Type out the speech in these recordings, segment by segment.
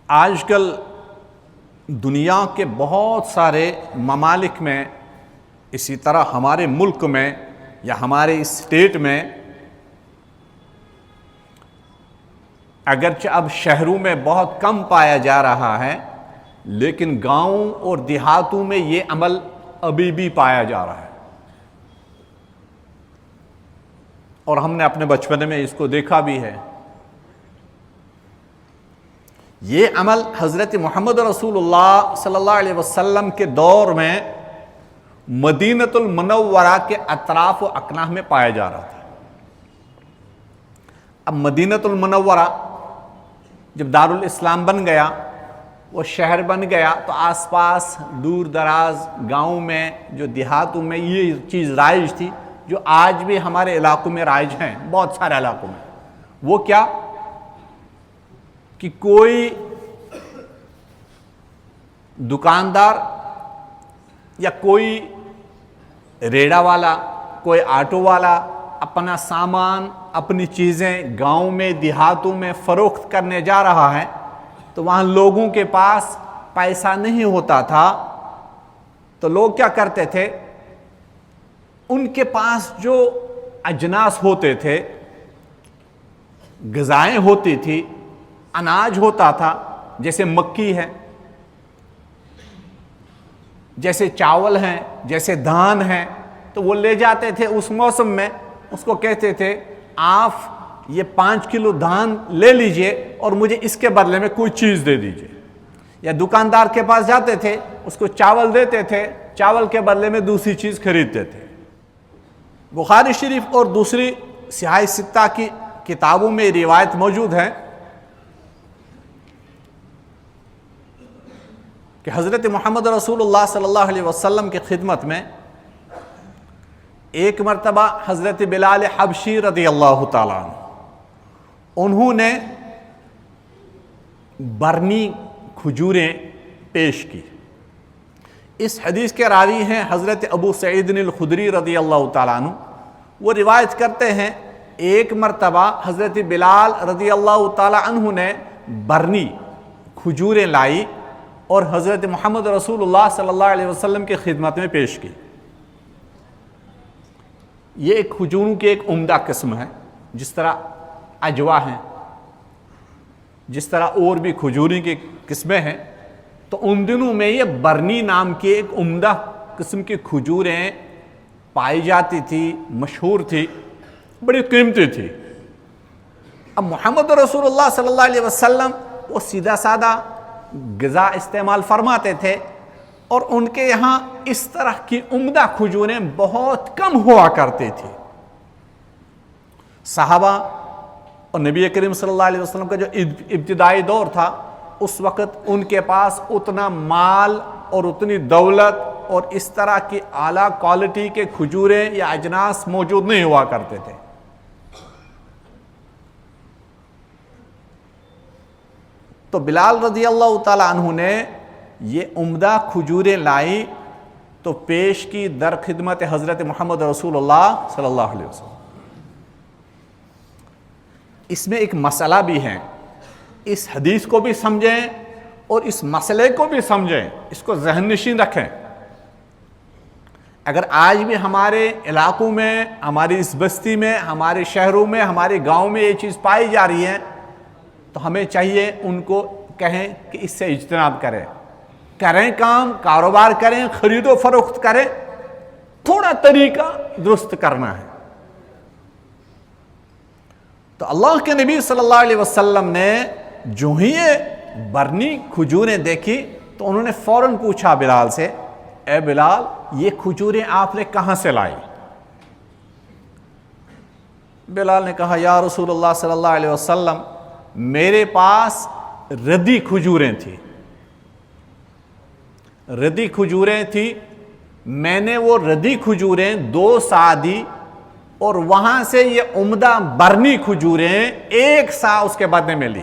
آج کل دنیا کے بہت سارے ممالک میں، اسی طرح ہمارے ملک میں یا ہمارے اسٹیٹ میں، اگرچہ اب شہروں میں بہت کم پایا جا رہا ہے، لیکن گاؤں اور دیہاتوں میں یہ عمل ابھی بھی پایا جا رہا ہے، اور ہم نے اپنے بچپن میں اس کو دیکھا بھی ہے۔ یہ عمل حضرت محمد رسول اللہ صلی اللہ علیہ وسلم کے دور میں مدینۃ المنورہ کے اطراف و اکناہ میں پایا جا رہا تھا۔ اب مدینۃ المنورہ جب دارالاسلام بن گیا، وہ شہر بن گیا، تو آس پاس دور دراز گاؤں میں، جو دیہاتوں میں یہ چیز رائج تھی، جو آج بھی ہمارے علاقوں میں رائج ہیں، بہت سارے علاقوں میں۔ وہ کیا کہ کوئی دکاندار یا کوئی ریڑا والا، کوئی آٹو والا اپنا سامان، اپنی چیزیں گاؤں میں، دیہاتوں میں فروخت کرنے جا رہا ہے، تو وہاں لوگوں کے پاس پیسہ نہیں ہوتا تھا، تو لوگ کیا کرتے تھے؟ ان کے پاس جو اجناس ہوتے تھے، غذائیں ہوتی تھی، اناج ہوتا تھا، جیسے مکی ہے، جیسے چاول ہیں، جیسے دھان ہیں، تو وہ لے جاتے تھے اس موسم میں، اس کو کہتے تھے آپ یہ 5 کلو دھان لے لیجئے اور مجھے اس کے بدلے میں کوئی چیز دے دیجئے۔ یا دکاندار کے پاس جاتے تھے، اس کو چاول دیتے تھے، چاول کے بدلے میں دوسری چیز خریدتے تھے۔ بخاری شریف اور دوسری صحاح ستہ کی کتابوں میں روایت موجود ہے کہ حضرت محمد رسول اللہ صلی اللہ علیہ وسلم کی خدمت میں ایک مرتبہ حضرت بلال حبشی رضی اللہ تعالیٰ عنہ، انہوں نے برنی کھجوریں پیش کی۔ اس حدیث کے راوی ہیں حضرت ابو سعید الخدری رضی اللہ تعالیٰ عنہ۔ وہ روایت کرتے ہیں ایک مرتبہ حضرت بلال رضی اللہ تعالیٰ عنہ نے برنی کھجوریں لائی اور حضرت محمد رسول اللہ صلی اللہ علیہ وسلم کی خدمت میں پیش کی۔ یہ ایک کھجوروں کی ایک عمدہ قسم ہے، جس طرح اجوا ہیں، جس طرح اور بھی کھجوروں کی قسمیں ہیں، تو ان دنوں میں یہ برنی نام کی ایک عمدہ قسم کی کھجوریں پائی جاتی تھی، مشہور تھی، بڑی قیمتی تھی۔ اب محمد رسول اللہ صلی اللہ علیہ وسلم وہ سیدھا سادہ غذا استعمال فرماتے تھے، اور ان کے یہاں اس طرح کی عمدہ کھجوریں بہت کم ہوا کرتی تھی۔ صحابہ اور نبی کریم صلی اللہ علیہ وسلم کا جو ابتدائی دور تھا، اس وقت ان کے پاس اتنا مال اور اتنی دولت اور اس طرح کی اعلیٰ کوالٹی کے کھجوریں یا اجناس موجود نہیں ہوا کرتے تھے۔ تو بلال رضی اللہ تعالیٰ عنہ نے یہ عمدہ کھجوریں لائی تو پیش کی در خدمت حضرت محمد رسول اللہ صلی اللہ علیہ وسلم۔ اس میں ایک مسئلہ بھی ہے، اس حدیث کو بھی سمجھیں اور اس مسئلے کو بھی سمجھیں، اس کو ذہن نشین رکھیں۔ اگر آج بھی ہمارے علاقوں میں، ہماری اس بستی میں، ہمارے شہروں میں، ہمارے گاؤں میں یہ چیز پائی جا رہی ہے، تو ہمیں چاہیے ان کو کہیں کہ اس سے اجتناب کریں کام، کاروبار کریں، خرید و فروخت کریں، تھوڑا طریقہ درست کرنا ہے۔ تو اللہ کے نبی صلی اللہ علیہ وسلم نے جو ہی یہ برنی کھجوریں دیکھی تو انہوں نے فوراً پوچھا بلال سے، اے بلال، یہ کھجوریں آپ نے کہاں سے لائی؟ بلال نے کہا، یا رسول اللہ صلی اللہ علیہ وسلم، میرے پاس ردی کھجوریں تھیں، ردی کھجوریں تھیں، میں نے وہ ردی کھجوریں 2 سا دی، اور وہاں سے یہ عمدہ برنی کھجوریں 1 سا اس کے بدلے میں لی۔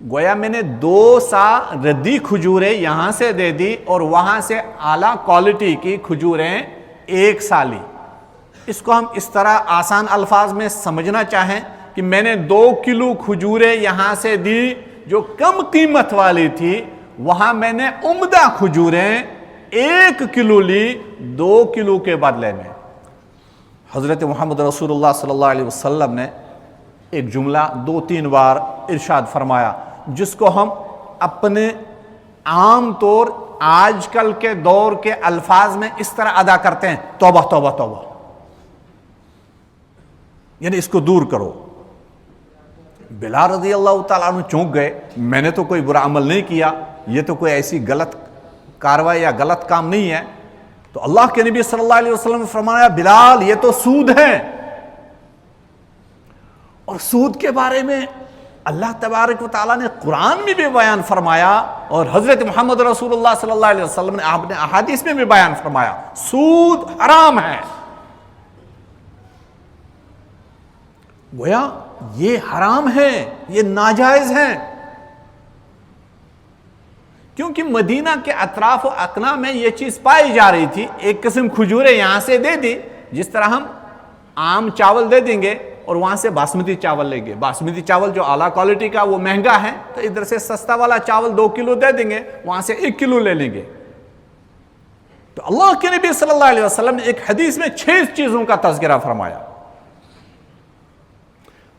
گویا میں نے 2 سا ردی کھجوریں یہاں سے دے دی اور وہاں سے اعلیٰ کوالٹی کی کھجوریں 1 سا لی۔ اس کو ہم اس طرح آسان الفاظ میں سمجھنا چاہیں کہ میں نے 2 کلو کھجوریں یہاں سے دی جو کم قیمت والی تھی، وہاں میں نے عمدہ کھجوریں 1 کلو لی 2 کلو کے بدلے میں۔ حضرت محمد رسول اللہ صلی اللہ علیہ وسلم نے ایک جملہ 2-3 بار ارشاد فرمایا جس کو ہم اپنے عام طور آج کل کے دور کے الفاظ میں اس طرح ادا کرتے ہیں، توبہ توبہ توبہ، یعنی اس کو دور کرو۔ بلال رضی اللہ تعالیٰ عنہ چونک گئے، میں نے تو کوئی برا عمل نہیں کیا، یہ تو کوئی ایسی غلط کاروائی یا غلط کام نہیں ہے۔ تو اللہ کے نبی صلی اللہ علیہ وسلم نے فرمایا بلال یہ تو سود ہے، اور سود کے بارے میں اللہ تبارک و تعالیٰ نے قرآن میں بھی بیان فرمایا، اور حضرت محمد رسول اللہ صلی اللہ علیہ وسلم نے آپ نے احادیث میں بھی بیان فرمایا، سود حرام ہے۔ گویا یہ حرام ہے، یہ ناجائز ہے، کیونکہ مدینہ کے اطراف و اقنا میں یہ چیز پائی جا رہی تھی۔ ایک قسم کھجوریں یہاں سے دے دی، جس طرح ہم عام چاول دے دیں گے اور وہاں سے باسمتی چاول لیں گے، باسمتی چاول جو اعلیٰ کوالٹی کا وہ مہنگا ہے، تو ادھر سے سستا والا چاول 2 کلو دے دیں گے، وہاں سے 1 کلو لے لیں گے۔ تو اللہ کے نبی صلی اللہ علیہ وسلم نے ایک حدیث میں 6 چیزوں کا تذکرہ فرمایا۔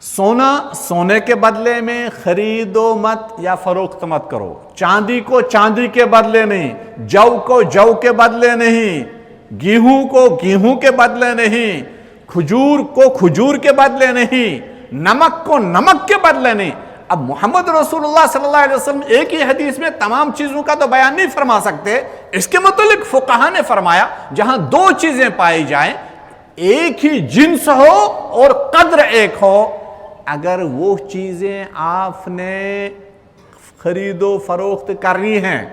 سونا سونے کے بدلے میں خریدو مت یا فروخت مت کرو، چاندی کو چاندی کے بدلے نہیں، جو کو جو کے بدلے نہیں، گیہوں کو گیہوں کے بدلے نہیں، کھجور کو کھجور کے بدلے نہیں، نمک کو نمک کے بدلے نہیں۔ اب محمد رسول اللہ صلی اللہ علیہ وسلم ایک ہی حدیث میں تمام چیزوں کا تو بیان نہیں فرما سکتے، اس کے متعلق فقہا نے فرمایا جہاں 2 چیزیں پائی جائیں، ایک ہی جنس ہو اور قدر ایک ہو، اگر وہ چیزیں آپ نے خرید و فروخت کرنی ہیں،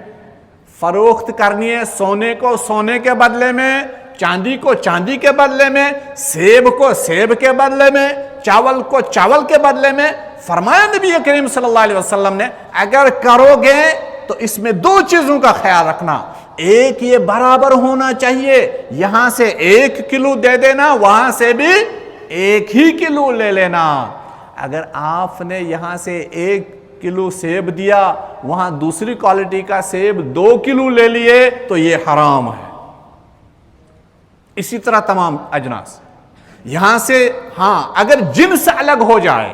فروخت کرنی ہے سونے کو سونے کے بدلے میں، چاندی کو چاندی کے بدلے میں، سیب کو سیب کے بدلے میں، چاول کو چاول کے بدلے میں، فرمایا نبی کریم صلی اللہ علیہ وسلم نے اگر کرو گے تو اس میں 2 چیزوں کا خیال رکھنا، ایک یہ برابر ہونا چاہیے، یہاں سے 1 کلو دے دینا، وہاں سے بھی 1 ہی کلو لے لینا۔ اگر آپ نے یہاں سے 1 کلو سیب دیا، وہاں دوسری کوالٹی کا سیب 2 کلو لے لیے تو یہ حرام ہے۔ اسی طرح تمام اجناس یہاں سے، ہاں اگر جنس الگ ہو جائے،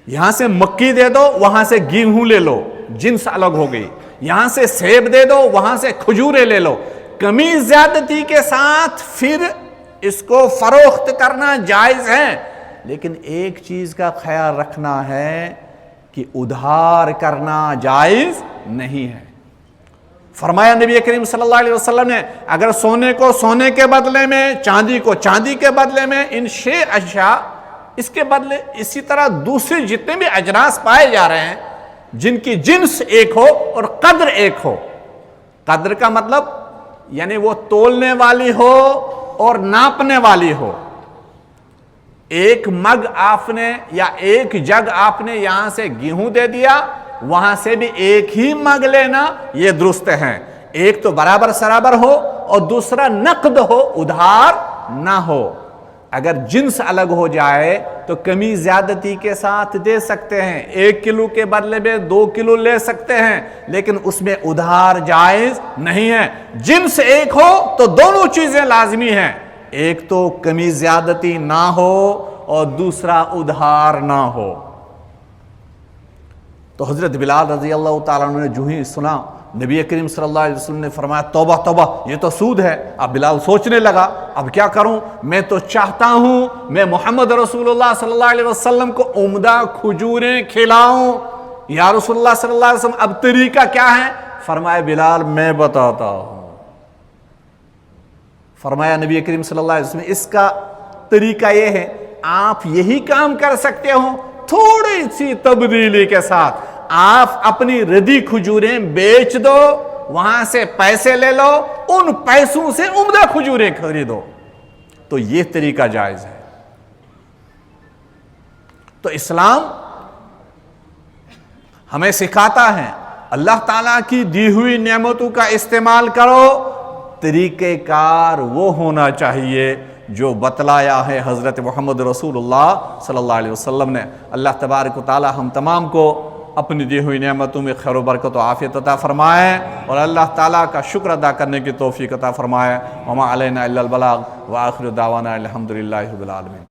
یہاں سے مکی دے دو وہاں سے گیہوں لے لو، جنس الگ ہو گئی، یہاں سے سیب دے دو وہاں سے کھجورے لے لو، کمی زیادتی کے ساتھ پھر اس کو فروخت کرنا جائز ہے، لیکن ایک چیز کا خیال رکھنا ہے کہ ادھار کرنا جائز نہیں ہے۔ فرمایا نبی کریم صلی اللہ علیہ وسلم نے اگر سونے کو سونے کے بدلے میں، چاندی کو چاندی کے بدلے میں، ان 6 اشیاء اس کے بدلے، اسی طرح دوسرے جتنے بھی اجناس پائے جا رہے ہیں جن کی جنس ایک ہو اور قدر ایک ہو، قدر کا مطلب یعنی وہ تولنے والی ہو اور ناپنے والی ہو، ایک مگ آپ نے یا ایک جگ آپ نے یہاں سے گیہوں دے دیا، وہاں سے بھی ایک ہی مگ لینا، یہ درست ہے، ایک تو برابر سرابر ہو اور دوسرا نقد ہو، ادھار نہ ہو۔ اگر جنس الگ ہو جائے تو کمی زیادتی کے ساتھ دے سکتے ہیں، 1 کلو کے بدلے میں 2 کلو لے سکتے ہیں، لیکن اس میں ادھار جائز نہیں ہے۔ جنس ایک ہو تو دونوں چیزیں لازمی ہیں، ایک تو کمی زیادتی نہ ہو اور دوسرا ادھار نہ ہو۔ تو حضرت بلال رضی اللہ تعالیٰ عنہ نے جو ہی سنا، نبی کریم صلی اللہ علیہ وسلم نے فرمایا توبہ توبہ، یہ تو سود ہے۔ اب بلال سوچنے لگا اب کیا کروں، میں تو چاہتا ہوں میں محمد رسول اللہ صلی اللہ علیہ وسلم کو عمدہ کھجوریں کھلاؤں، یا رسول اللہ صلی اللہ علیہ وسلم اب طریقہ کیا ہے؟ فرمایا بلال میں بتاتا ہوں۔ فرمایا نبی کریم صلی اللہ علیہ وسلم اس کا طریقہ یہ ہے، آپ یہی کام کر سکتے ہو تھوڑی سی تبدیلی کے ساتھ، آپ اپنی ردی کھجوریں بیچ دو، وہاں سے پیسے لے لو، ان پیسوں سے عمدہ کھجوریں خریدو، تو یہ طریقہ جائز ہے۔ تو اسلام ہمیں سکھاتا ہے اللہ تعالیٰ کی دی ہوئی نعمتوں کا استعمال کرو، طریقہ کار وہ ہونا چاہیے جو بتلایا ہے حضرت محمد رسول اللہ صلی اللہ علیہ وسلم نے۔ اللہ تبارک و تعالی ہم تمام کو اپنی دی ہوئی نعمتوں میں خیر و برکت و عافیت عطا فرمائے، اور اللہ تعالیٰ کا شکر ادا کرنے کی توفیق عطا فرمائے۔ وما علینا الا البلاغ، وآخر دعوانا الحمدللہ رب العالمین۔